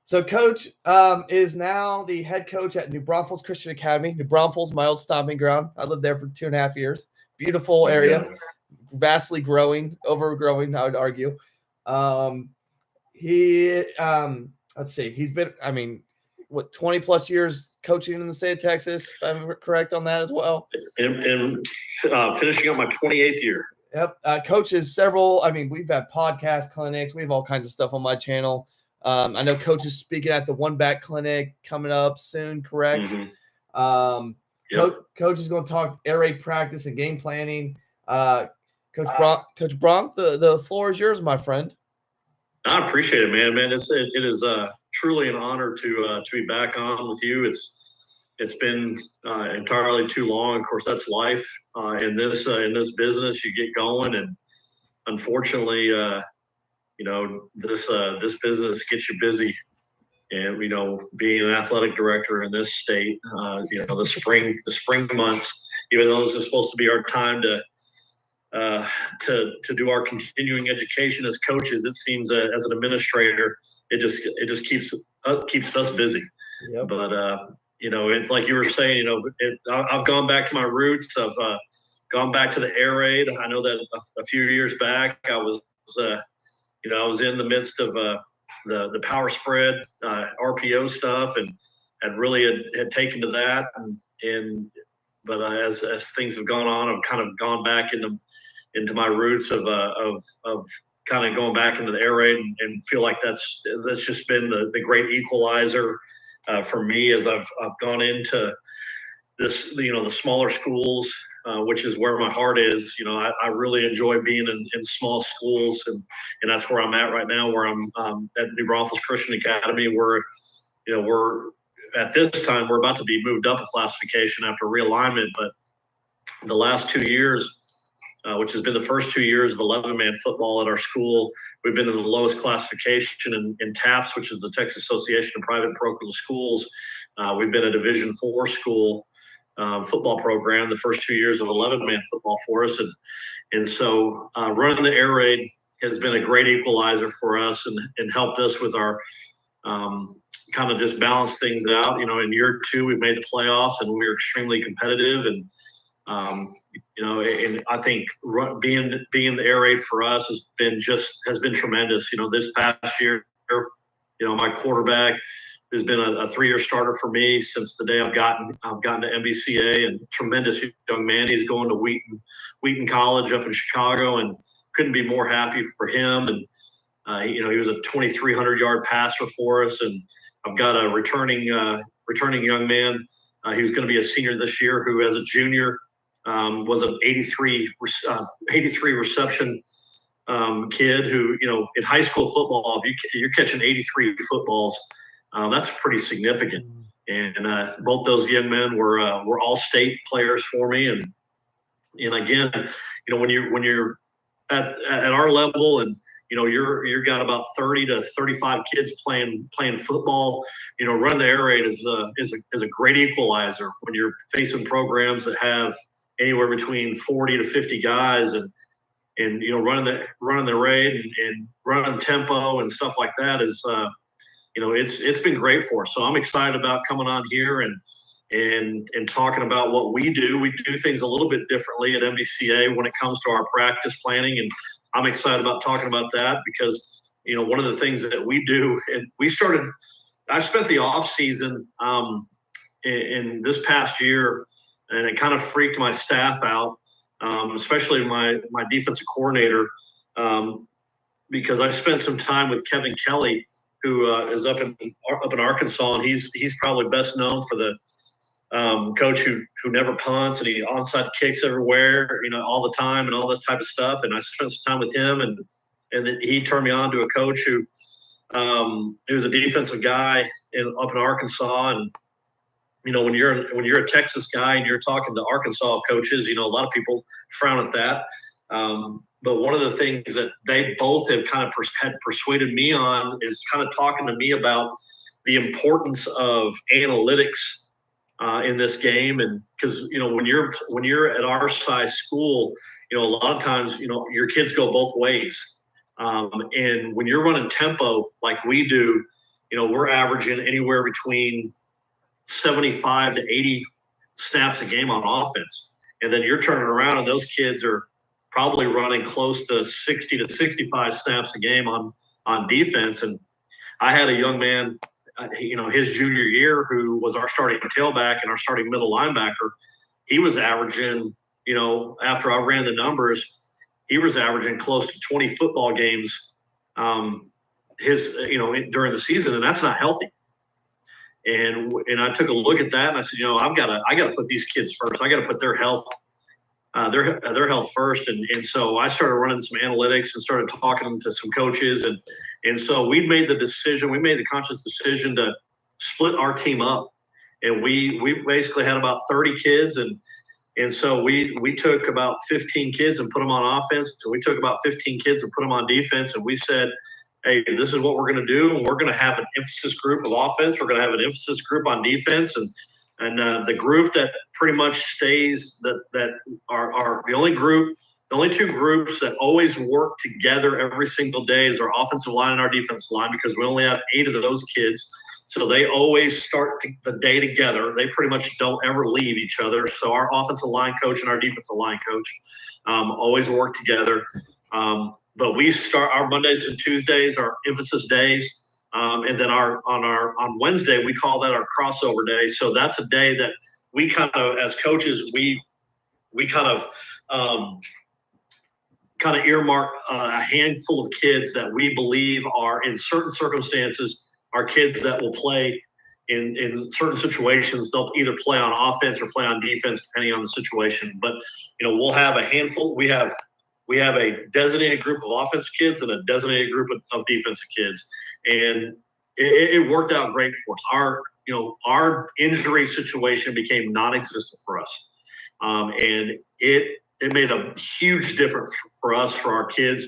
So Coach is now the head coach at New Braunfels Christian Academy. New Braunfels, my old stomping ground. I lived there for 2.5 years. Beautiful area, vastly overgrowing, I would argue. Let's see, he's been, 20 plus years coaching in the state of Texas, if I'm correct on that as well. And finishing up my 28th year. Yep. Coaches several, we've had podcast clinics. We have all kinds of stuff on my channel. I know Coach is speaking at the One Back Clinic coming up soon, correct? Mm-hmm. Coach is going to talk air raid practice and game planning. Coach Bronk, the floor is yours, my friend. I appreciate it, man. It is truly an honor to be back on with you. It's been entirely too long. Of course, that's life in this business. You get going, and unfortunately, this business gets you busy. And being an athletic director in this state, the spring months, even though this is supposed to be our time to do our continuing education as coaches, it seems as an administrator, it just keeps us busy. Yep. But it's like you were saying, I've gone back to my roots. I've gone back to the air raid. I know that a few years back, I was in the midst of the power spread RPO stuff, and really had taken to that. But as things have gone on, I've kind of gone back into my roots of kind of going back into the air raid, and feel like that's just been the great equalizer for me as I've gone into this, the smaller schools, which is where my heart is. I really enjoy being in small schools, and that's where I'm at right now, where I'm at New Braunfels Christian Academy, where we're at this time we're about to be moved up a classification after realignment, but the last 2 years, which has been the first 2 years of 11-man football at our school, we've been in the lowest classification in TAPS, which is the Texas Association of Private Parochial Schools. We've been a Division IV school football program the first 2 years of 11-man football for us. And so running the air raid has been a great equalizer for us, and helped us with our kind of just balance things out. In year 2, we've made the playoffs, and we were extremely competitive. And and I think being the air raid for us has been tremendous. This past year, my quarterback, who's been a 3-year starter for me since the day I've gotten to MBCA, and tremendous young man. He's going to Wheaton College up in Chicago, and couldn't be more happy for him. And he was a 2,300-yard passer for us. And I've got a returning young man who's going to be a senior this year, who as a junior was an 83 reception kid, who, in high school football, if you're catching 83 footballs, that's pretty significant. And both those young men were all state players for me. And again, when you're at our level, and you're got about 30 to 35 kids playing football, running the air raid is a great equalizer when you're facing programs that have anywhere between 40 to 50 guys, and running the raid and running tempo and stuff like that is it's been great for us. So I'm excited about coming on here and talking about what we do. We do things a little bit differently at MBCA when it comes to our practice planning, and I'm excited about talking about that, because one of the things that we do, and I spent the off season in this past year, and it kind of freaked my staff out, especially my defensive coordinator, because I spent some time with Kevin Kelly, who is up in Arkansas, and he's probably best known for the coach who never punts, and he onside kicks everywhere, all the time, and all this type of stuff. And I spent some time with him, and then he turned me on to a coach who was a defensive guy up in Arkansas. And when you're a Texas guy and you're talking to Arkansas coaches, a lot of people frown at that. But one of the things that they both have kind of had persuaded me on is kind of talking to me about the importance of analytics in this game. And because when you're at our size school, a lot of times your kids go both ways. And when you're running tempo like we do, we're averaging anywhere between 75 to 80 snaps a game on offense. And then you're turning around and those kids are probably running close to 60 to 65 snaps a game on defense. And I had a young man, his junior year, who was our starting tailback and our starting middle linebacker. He was averaging, after I ran the numbers, he was averaging close to 20 football games during the season, and that's not healthy. And I took a look at that and I said, I got to put these kids first. I got to put their health first. And so I started running some analytics and started talking to some coaches. And so we made the conscious decision to split our team up. And we basically had about 30 kids. And so we took about 15 kids and put them on offense. So we took about 15 kids and put them on defense. And we said, hey, this is what we're going to do. And we're going to have an emphasis group of offense. We're going to have an emphasis group on defense. And the group that pretty much stays that are the only two groups that always work together every single day is our offensive line and our defensive line, because we only have 8 of those kids. So they always start the day together. They pretty much don't ever leave each other. So our offensive line coach and our defensive line coach always work together. But we start our Mondays and Tuesdays, our emphasis days. And then on Wednesday, we call that our crossover day. So that's a day that we kind of, as coaches, we kind of earmark a handful of kids that we believe are, in certain circumstances, are kids that will play in certain situations. They'll either play on offense or play on defense, depending on the situation. But we'll have a handful. We have a designated group of offensive kids and a designated group of defensive kids. And it worked out great for us. Our injury situation became non-existent for us. And it made a huge difference for us, for our kids.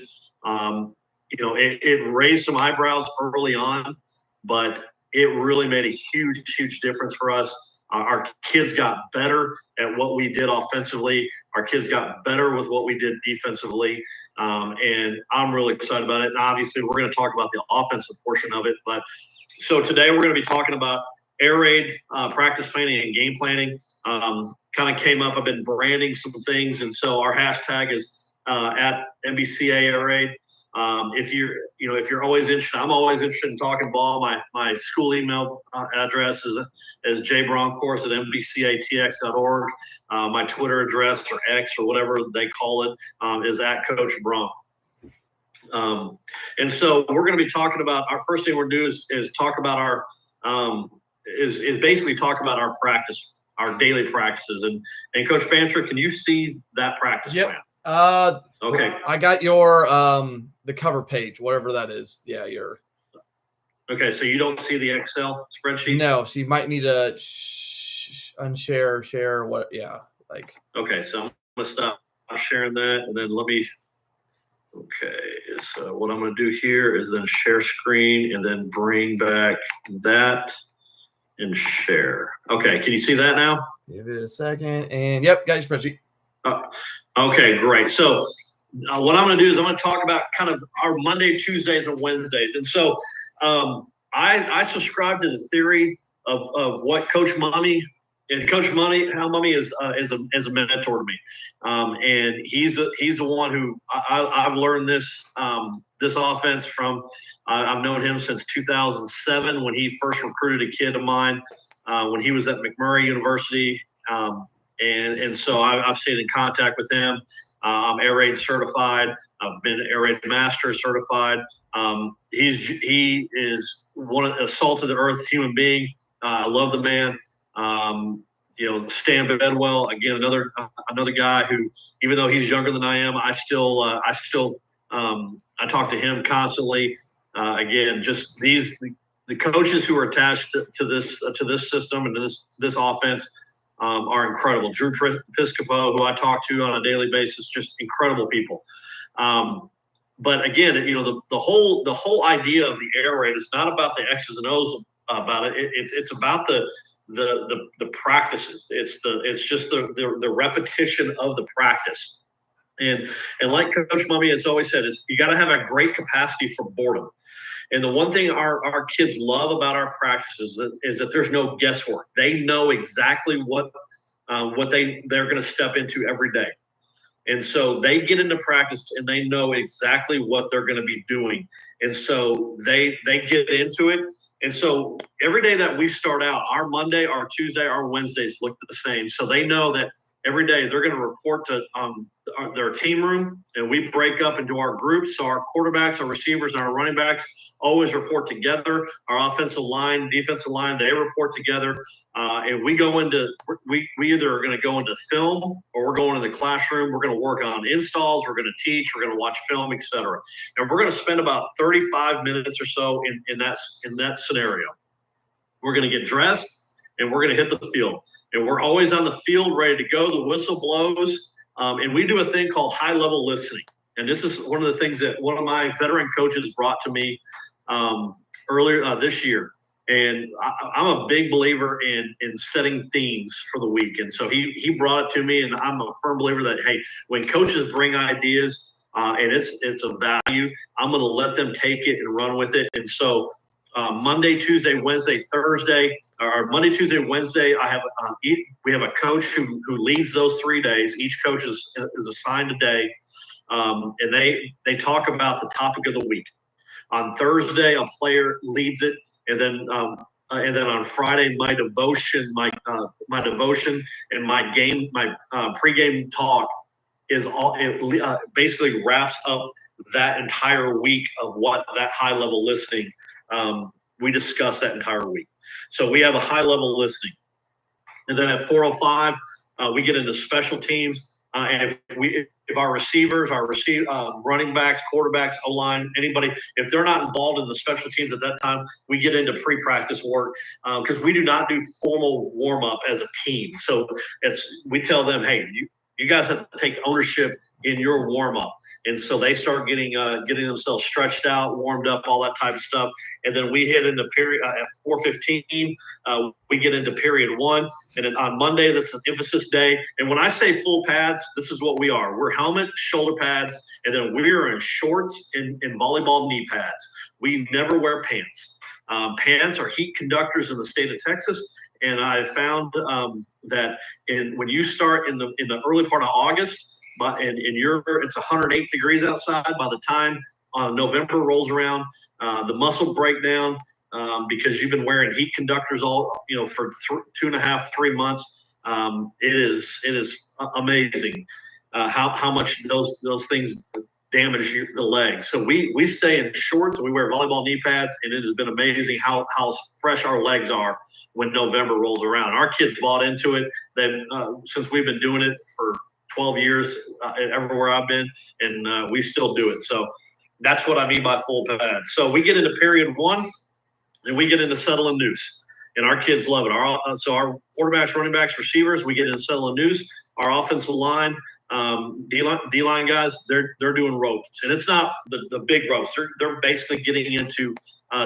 It raised some eyebrows early on, but it really made a huge, huge difference for us. Our kids got better at what we did offensively. Our kids got better with what we did defensively. And I'm really excited about it. And obviously, we're going to talk about the offensive portion of it. But so today we're going to be talking about air raid, practice planning, and game planning. Kind of came up. I've been branding some things. And so our hashtag is at MBCA Air Raid. If you're always interested, I'm always interested in talking ball. My school email address is jbronkhorst at mbcatx.org. My Twitter address, or X, or whatever they call it, is at Coach Bronk. And so we're going to be talking about, our first thing we're going to do is talk about our basically talk about our practice, our daily practices. And Coach Bandstra, can you see that practice plan? Okay. I got your the cover page, whatever that is. Yeah, okay. So you don't see the Excel spreadsheet? No. So you might need to unshare, share. What? Yeah, like. Okay. So I'm gonna stop sharing that, and then let me. Okay. So what I'm gonna do here is then share screen, and then bring back that and share. Okay. Can you see that now? Give it a second, and yep, got your spreadsheet. Okay, great. So what I'm going to do is I'm going to talk about kind of our Monday, Tuesdays, and Wednesdays. And so I subscribe to the theory of what Coach Mummy, and Coach Mummy is a mentor to me. And he's the one who I've learned this offense from. I've known him since 2007 when he first recruited a kid of mine when he was at McMurray University. And so I've stayed in contact with him. I'm Air Raid certified. I've been Air Raid Master certified. He is a salt of the earth human being. I love the man. Stan Bedwell, again, another guy who, even though he's younger than I am, I talk to him constantly. Again, just the coaches who are attached to this system and to this offense. Are incredible. Drew Piscopo, who I talk to on a daily basis, just incredible people. But again, the whole idea of the air raid is not about the X's and O's about it. It's about the practices. It's just the repetition of the practice. And like Coach Mummy has always said, is you got to have a great capacity for boredom. And the one thing our kids love about our practices is that there's no guesswork. They know exactly what they're going to step into every day. And so they get into practice and they know exactly what they're going to be doing. And so they get into it. And so every day that we start out, our Monday, our Tuesday, our Wednesdays look the same. So they know that every day they're going to report to their team room, and we break up into our groups. So our quarterbacks, our receivers, and our running backs always report together. Our offensive line, defensive line, they report together. And we either are going to go into film or we're going to the classroom. We're going to work on installs. We're going to teach. We're going to watch film, etc. And we're going to spend about 35 minutes or so in that scenario. We're going to get dressed and we're going to hit the field. And we're always on the field ready to go. The whistle blows. And we do a thing called high-level listening. And this is one of the things that one of my veteran coaches brought to me earlier this year. And I'm a big believer in setting themes for the week. And so he brought it to me, and I'm a firm believer that, hey, when coaches bring ideas and it's of value, I'm going to let them take it and run with it. And so Monday, Tuesday, Wednesday, Thursday, or Monday, Tuesday, Wednesday, we have a coach who leads those 3 days. Each coach is assigned a day, and they talk about the topic of the week. On Thursday, a player leads it, and then on Friday, my devotion and my pregame talk is all. It basically wraps up that entire week of what that high level listening. We discuss that entire week. So we have a high level listening. And then at 4:05, we get into special teams. And if our receivers, running backs, quarterbacks, O-line, anybody, if they're not involved in the special teams at that time, we get into pre-practice work because we do not do formal warm-up as a team. So we tell them, hey, you guys have to take ownership in your warm-up. And so they start getting themselves stretched out, warmed up, all that type of stuff. And then we hit into period at 4:15. We get into period one. And then on Monday, that's an emphasis day. And when I say full pads, this is what we are. We're helmet, shoulder pads, and then we're in shorts and volleyball knee pads. We never wear pants. Pants are heat conductors in the state of Texas. And I found that when you start in the early part of August, it's 108 degrees outside. By the time November rolls around, the muscle breakdown because you've been wearing heat conductors for 2.5, 3 months. It is amazing how much those things damage the legs. So we stay in shorts and we wear volleyball knee pads, and it has been amazing how fresh our legs are when November rolls around. Our kids bought into it. Since we've been doing it for 12 years everywhere I've been, and we still do it. So that's what I mean by full pads. So we get into period one, and we get into settle and noose, and our kids love it. So our quarterbacks, running backs, receivers, we get into settle and noose. Our offensive line, D-line guys, they're doing ropes, and it's not the big ropes. They're basically getting into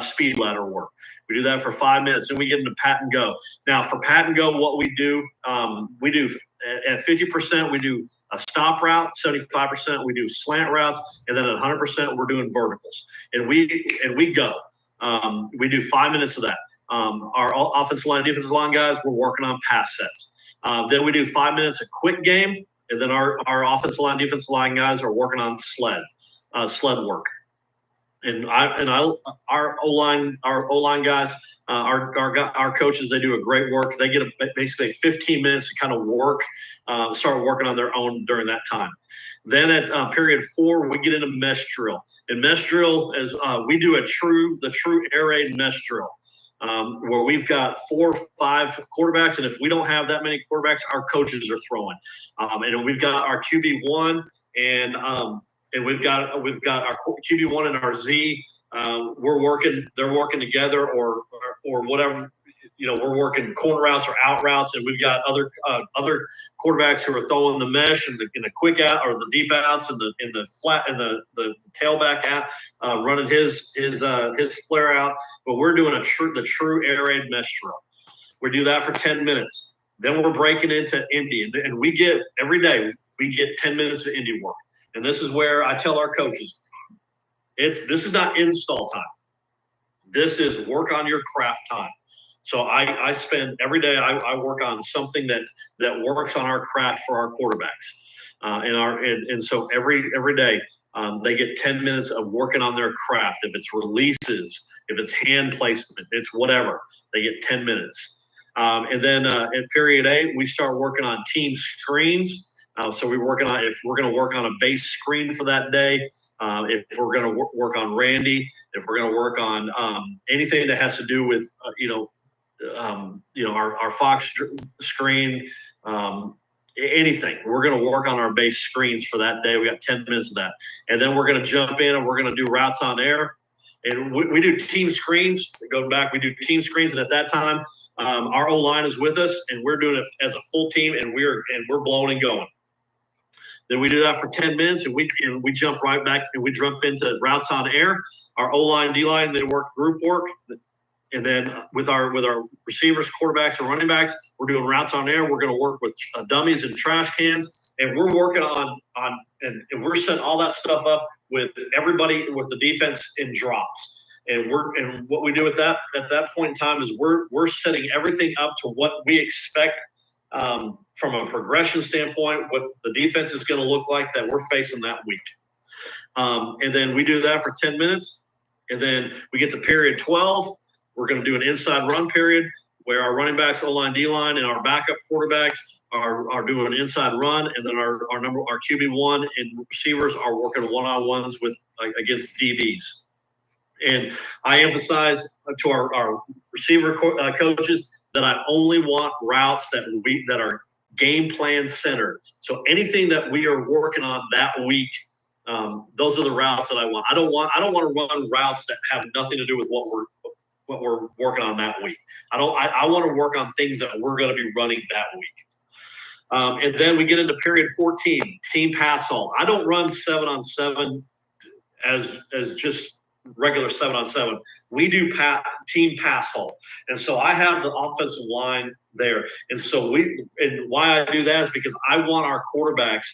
speed ladder work. We do that for 5 minutes, and we get into pat and go. Now, for pat and go, what we do at 50%, we do a stop route. 75%, we do slant routes, and then at 100%, we're doing verticals. And we go. We do 5 minutes of that. Our offensive line, defensive line guys, we're working on pass sets. Then we do 5 minutes of quick game, and then our offensive line, defensive line guys are working on sled work. And our O-line guys, our coaches, they do a great work. They get basically 15 minutes to kind of start working on their own during that time. Then at period 4, we get into mesh drill. And mesh drill is we do the true air raid mesh drill. Where we've got 4 or 5 quarterbacks, and if we don't have that many quarterbacks, our coaches are throwing. And we've got our QB1 and we've got our QB1 and our Z. They're working together, or whatever. We're working corner routes or out routes, and we've got other quarterbacks who are throwing the mesh and the quick out or the deep outs and the flat and the tailback out, running his flare out. But we're doing the true air raid mesh drill. We do that for 10 minutes. Then we're breaking into Indy, and we get every day we get 10 minutes of Indy work. And this is where I tell our coaches, this is not install time. This is work on your craft time. So I spend every day, I work on something that works on our craft for our quarterbacks. And so every day they get 10 minutes of working on their craft. If it's releases, if it's hand placement, it's whatever, they get 10 minutes. And then in period 8, we start working on team screens. So we're working on, if we're going to work on a base screen for that day, if we're going to work on Randy, if we're going to work on anything that has to do with, our Fox screen, anything, we're going to work on our base screens for that day. We got 10 minutes of that. And then we're going to jump in and we're going to do routes on air. And we do team screens. Going back, we do team screens. And at that time, our O-line is with us and we're doing it as a full team and we're blowing and going. Then we do that for 10 minutes and we jump right back and we jump into routes on air. Our O-line, D-line, they work group work. And then with our receivers, quarterbacks, and running backs, we're doing routes on air. We're going to work with dummies and trash cans. And we're working on and we're setting all that stuff up with everybody with the defense in drops. And what we do at that point in time is we're setting everything up to what we expect from a progression standpoint, what the defense is going to look like that we're facing that week. And then we do that for 10 minutes. And then we get to period 12. We're going to do an inside run period where our running backs, O-line, D-line, and our backup quarterbacks are doing an inside run. And then our QB1 and receivers are working one-on-ones against DBs. And I emphasize to our receiver coaches that I only want routes that are game plan centered. So anything that we are working on that week, those are the routes that I want. I don't want to run routes that have nothing to do with what we're working on that week. I want to work on things that we're going to be running that week. And then we get into period 14, team pass haul. I don't run 7-on-7 as just regular 7-on-7. We do team pass haul. And so I have the offensive line there. And so and why I do that is because I want our quarterbacks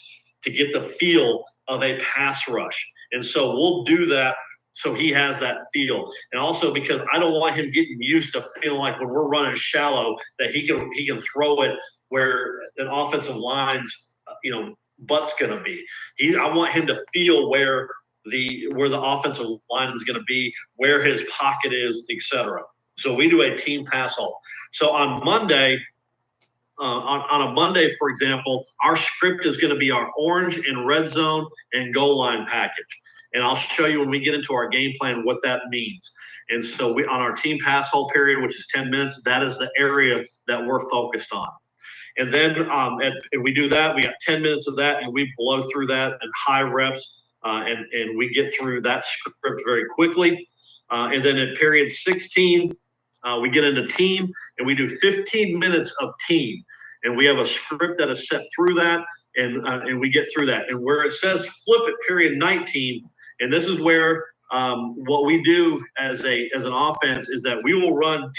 to get the feel of a pass rush. And so we'll do that so he has that feel. And also because I don't want him getting used to feeling like when we're running shallow that he can throw it where an offensive line's butt's going to be. I want him to feel where the offensive line is going to be, where his pocket is, etc. So we do a team pass haul. So on Monday, on a Monday, for example, our script is going to be our orange and red zone and goal line package. And I'll show you when we get into our game plan what that means. And so on our team pass haul period, which is 10 minutes, that is the area that we're focused on. And then and we do that. We got 10 minutes of that, and we blow through that in high reps, and we get through that script very quickly. And then at period 16, we get into team, and we do 15 minutes of team. And we have a script that is set through that, and we get through that. And where it says flip at period 19, and this is where what we do as an offense is that we will run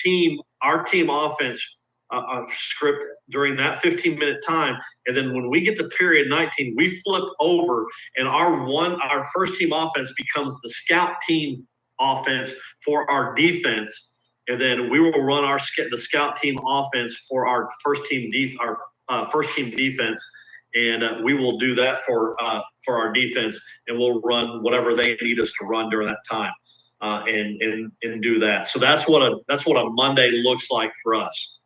our team offense script during that 15-minute time. And then when we get to period 19, we flip over and our first team offense becomes the scout team offense for our defense. And then we will run the scout team offense for our first team defense. And we will do that for our defense, and we'll run whatever they need us to run during that time, and do that. So that's what a Monday looks like for us.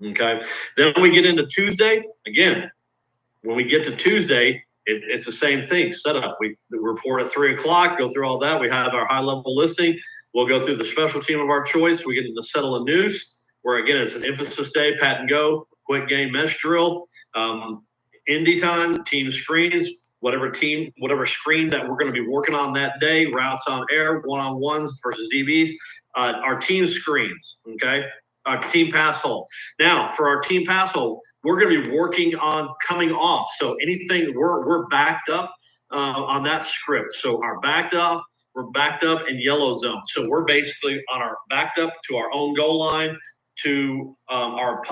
Okay. Then we get into Tuesday. Again, when we get to Tuesday, it's the same thing. Set up. We report at 3:00. Go through all that. We have our high level listing. We'll go through the special team of our choice. We get into settle a noose, where again it's an emphasis day, pat and go, quick game mesh drill. Indie time, team screens, whatever screen that we're going to be working on that day, routes on air, one-on-ones versus DBs, our team screens, okay? Our team pass hole. Now, for our team pass hole, we're going to be working on coming off. So anything, we're backed up on that script. So we're backed up in yellow zone. So we're basically backed up to our own goal line, to our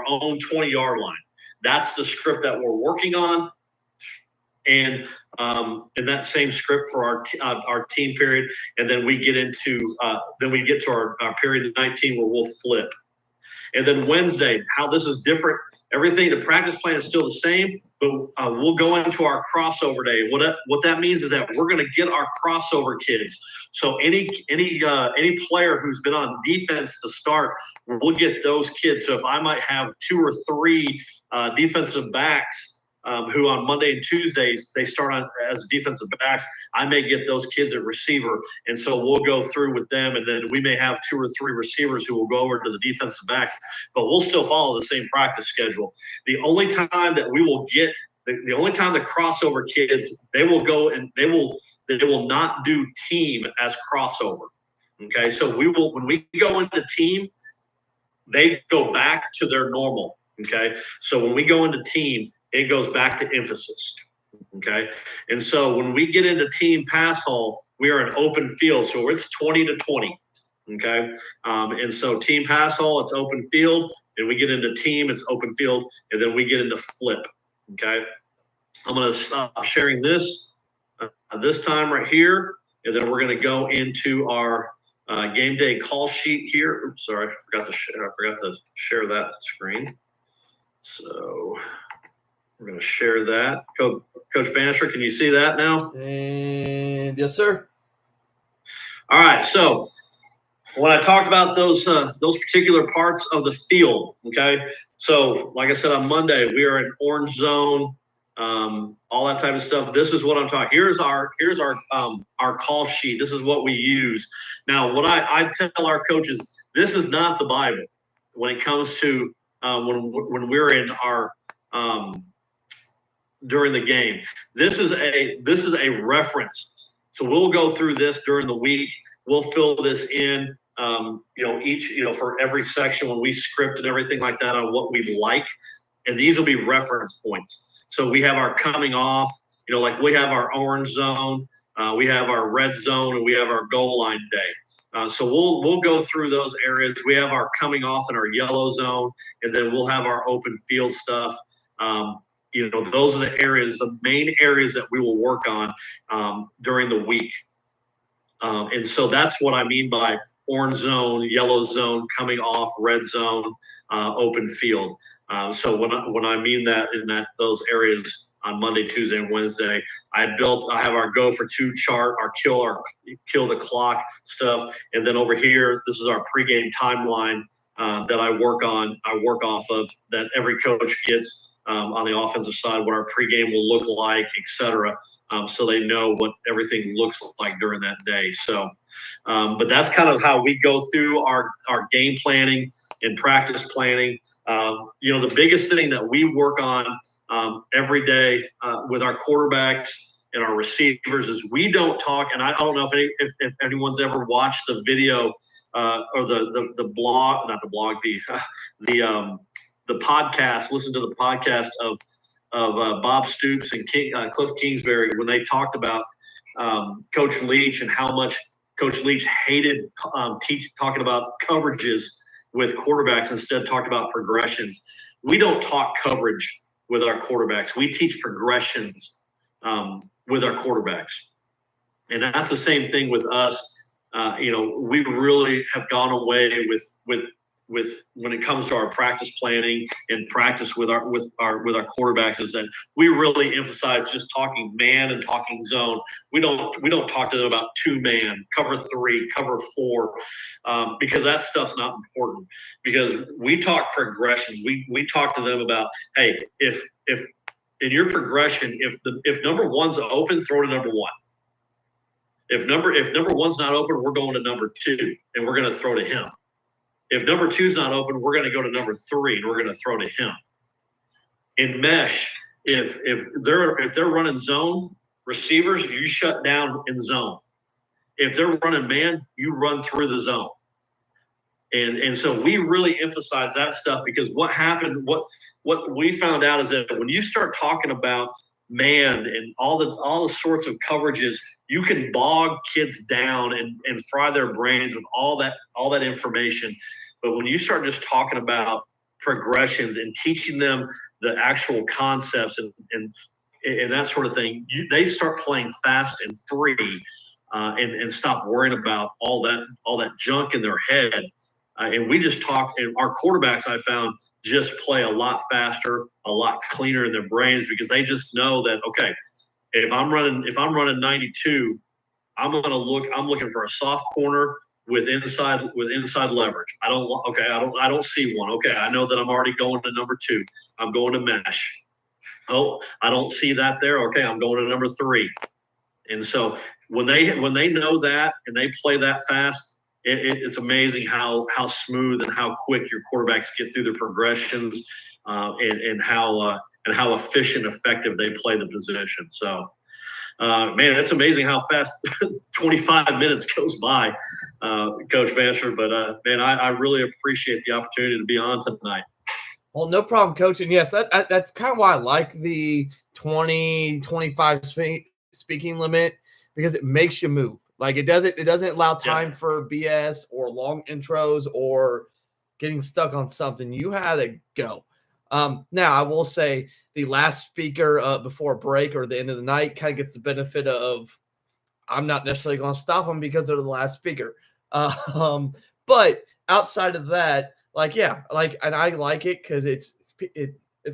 own 20-yard line. That's the script that we're working on. and in that same script for our team period, and then we get into our period 19 where we'll flip. And then Wednesday, how this is different. Everything, the practice plan is still the same, but we'll go into our crossover day. What that means is that we're going to get our crossover kids. So any player who's been on defense to start, we'll get those kids. So if I might have 2 or 3 defensive backs who on Monday and Tuesdays they start on as defensive backs, I may get those kids at receiver, and so we'll go through with them, and then we may have 2 or 3 receivers who will go over to the defensive backs, but we'll still follow the same practice schedule. The only time that we will get the only time the crossover kids, they will go and they will not do team as crossover. Okay, so when we go into team, they go back to their normal. Okay, so when we go into team, it goes back to emphasis. Okay. And so when we get into team pass haul, we are an open field. So it's 20-20. Okay. And so team pass haul, it's open field. And we get into team, it's open field. And then we get into flip. Okay. I'm going to stop sharing this time right here. And then we're going to go into our game day call sheet here. Oops, sorry. I forgot to share that screen. So we're going to share that. Coach Bandstra, can you see that now? And yes, sir. All right. So when I talked about those particular parts of the field, okay. So like I said on Monday, we are in orange zone, all that type of stuff. This is what I'm talking. Here's our call sheet. This is what we use. Now, what I tell our coaches, this is not the Bible when it comes to when we're in our during the game. This is a reference. So we'll go through this during the week. We'll fill this in, for every section when we script and everything like that on what we like. And these will be reference points. So we have our coming off, like we have our orange zone, we have our red zone, and we have our goal line day. So we'll go through those areas. We have our coming off in our yellow zone, and then we'll have our open field stuff. Those are the areas, the main areas that we will work on during the week. And so that's what I mean by orange zone, yellow zone, coming off, red zone, open field. So when I mean that in those areas on Monday, Tuesday, and Wednesday, I have our go for 2 chart, our kill the clock stuff, and then over here, this is our pregame timeline that I work off of, that every coach gets. On the offensive side, what our pregame will look like, et cetera, so they know what everything looks like during that day. So, but that's kind of how we go through our game planning and practice planning. The biggest thing that we work on every day with our quarterbacks and our receivers is we don't talk. And I don't know if anyone's ever watched the video or the blog, not the blog, the podcast, listen to the podcast of Bob Stoops and Cliff Kingsbury when they talked about Coach Leach and how much Coach Leach hated talking about coverages with quarterbacks, instead talked about progressions. We don't talk coverage with our quarterbacks. We teach progressions with our quarterbacks. And that's the same thing with us. We really have gone away with when it comes to our practice planning and practice with our quarterbacks, is that we really emphasize just talking man and talking zone. We don't talk to them about 2-man, cover 3, cover 4, because that stuff's not important. Because we talk progressions. We talk to them about, hey, if in your progression, if number 1's open, throw to number 1. If number 1's not open, we're going to number 2, and we're going to throw to him. If number 2's not open, we're going to go to number 3, and we're going to throw to him. In mesh, if they're running zone, receivers, you shut down in zone. If they're running man, you run through the zone. And so we really emphasize that stuff, because what happened, what we found out is that when you start talking about man and all the sorts of coverages, you can bog kids down and fry their brains with all that information. But when you start just talking about progressions and teaching them the actual concepts and and that sort of thing, they start playing fast and free, and stop worrying about all that junk in their head. And we just talk, and our quarterbacks, I found, just play a lot faster, a lot cleaner in their brains, because they just know that, okay, if I'm running 92, I'm looking for a soft corner with inside leverage. I don't see one. Okay, I know that I'm already going to number 2. I'm going to mesh. Oh, I don't see that there. Okay, I'm going to number 3. And so when they know that and they play that fast, it's amazing how smooth and how quick your quarterbacks get through their progressions, and how efficient, effective they play the position. So, man, it's amazing how fast 25 minutes goes by, Coach Bandstra. But man, I really appreciate the opportunity to be on tonight. Well, no problem, Coach. And yes, that's kind of why I like the 20, 25 speaking limit, because it makes you move. Like it doesn't allow time for BS or long intros or getting stuck on something. You had to go. Now I will say the last speaker before break or the end of the night kind of gets the benefit of, I'm not necessarily going to stop them because they're the last speaker. But outside of that, and I like it because it's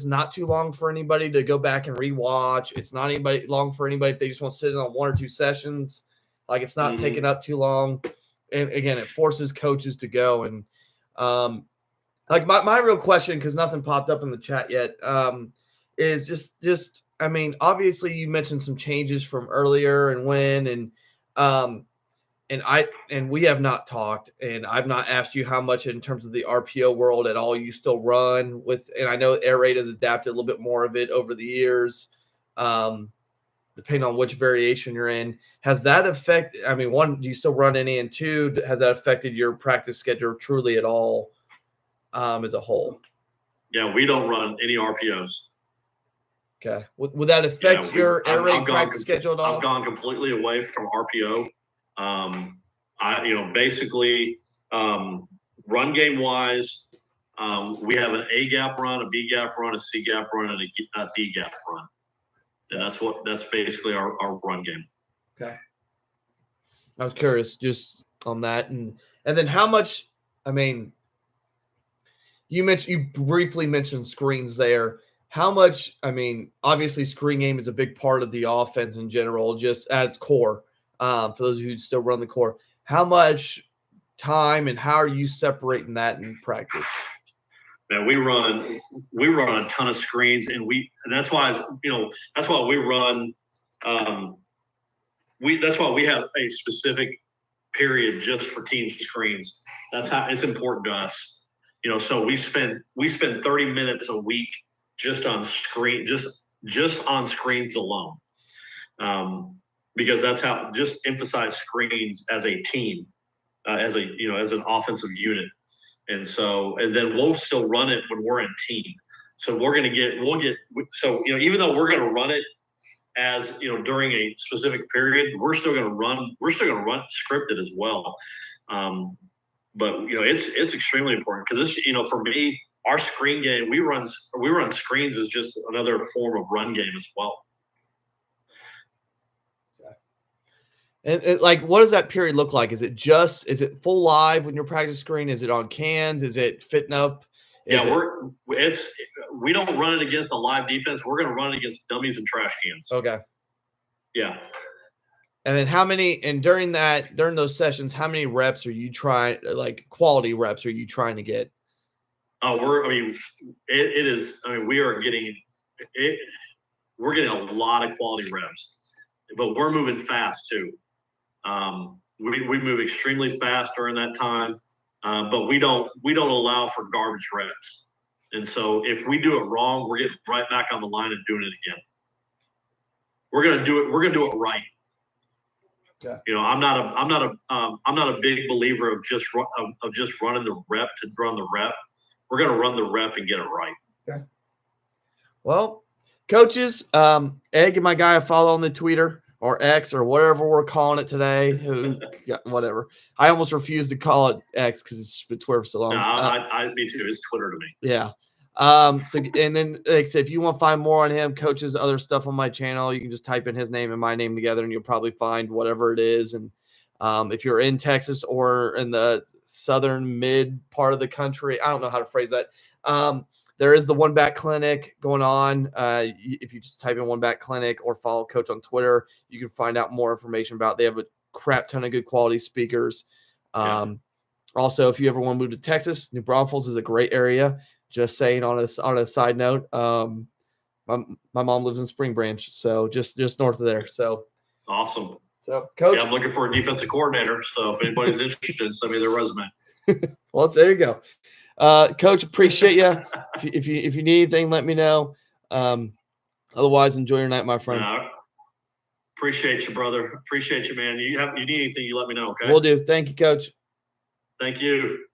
not too long for anybody to go back and rewatch. It's not long for anybody if they just want to sit in on 1 or 2 sessions. Like it's not taking up too long. And again, it forces coaches to go. And like my real question, because nothing popped up in the chat yet, is just I mean, obviously you mentioned some changes from earlier and and we have not talked, and I've not asked you how much in terms of the RPO world at all you still run with, and I know air raid has adapted a little bit more of it over the years, depending on which variation you're in. Has that affected, I mean, 1, do you still run any, and 2, has that affected your practice schedule truly at all, as a whole? Yeah, we don't run any RPOs. Okay. Would that affect your air raid practice schedule at all? I've gone completely away from RPO. Basically, run game wise, we have an A gap run, a B gap run, a C gap run, and a D gap run. And that's basically our run game. Okay. I was curious just on that. And then how much, I mean, you briefly mentioned screens there. How much, I mean, obviously screen game is a big part of the offense in general, just as core, for those who still run the core. How much time and how are you separating that in practice? Man, we run a ton of screens, and that's why we run. That's why we have a specific period just for team screens. That's how it's important to us. So we spend 30 minutes a week just on on screens alone, because that's how, just emphasize screens as a team, as an offensive unit. And then we'll still run it when we're in team. So even though we're going to run it as, during a specific period, we're still going to run scripted as well. But it's extremely important, because this, for me, our screen game, we run screens as just another form of run game as well. And like, what does that period look like? Is it full live when you're practice screen? Is it on cans? Is it fitting up? We don't run it against a live defense. We're going to run it against dummies and trash cans. Okay. Yeah. And then during those sessions, how many reps are you trying, like quality reps are you trying to get? We're getting a lot of quality reps, but we're moving fast too. We move extremely fast during that time, but we don't allow for garbage reps. And so if we do it wrong, we're getting right back on the line and doing it again. We're gonna do it right. Okay. I'm not a big believer of just running the rep to run the rep. We're gonna run the rep and get it right. Okay. Well, coaches, Egg and my guy I follow on the Twitter or X or whatever we're calling it today. Whatever. I almost refuse to call it X because it's been Twitter for so long. No, me too. It's Twitter to me. Yeah. So and then like I said, if you want to find more on him, Coach's other stuff on my channel, you can just type in his name and my name together, and you'll probably find whatever it is. And if you're in Texas or in the southern mid part of the country, I don't know how to phrase that. There is the One Back Clinic going on. If you just type in One Back Clinic or follow Coach on Twitter, you can find out more information about it. They have a crap ton of good quality speakers. Also, if you ever want to move to Texas, New Braunfels is a great area. Just saying on a side note, my mom lives in Spring Branch, so just north of there. So awesome. So, Coach, yeah, I'm looking for a defensive coordinator. So if anybody's interested, send me their resume. Well, there you go. Coach, appreciate you. If you need anything, let me know. Otherwise, enjoy your night, my friend. No, appreciate you, brother. Appreciate you, man. You need anything, you let me know. Okay. Will do. Thank you, Coach. Thank you.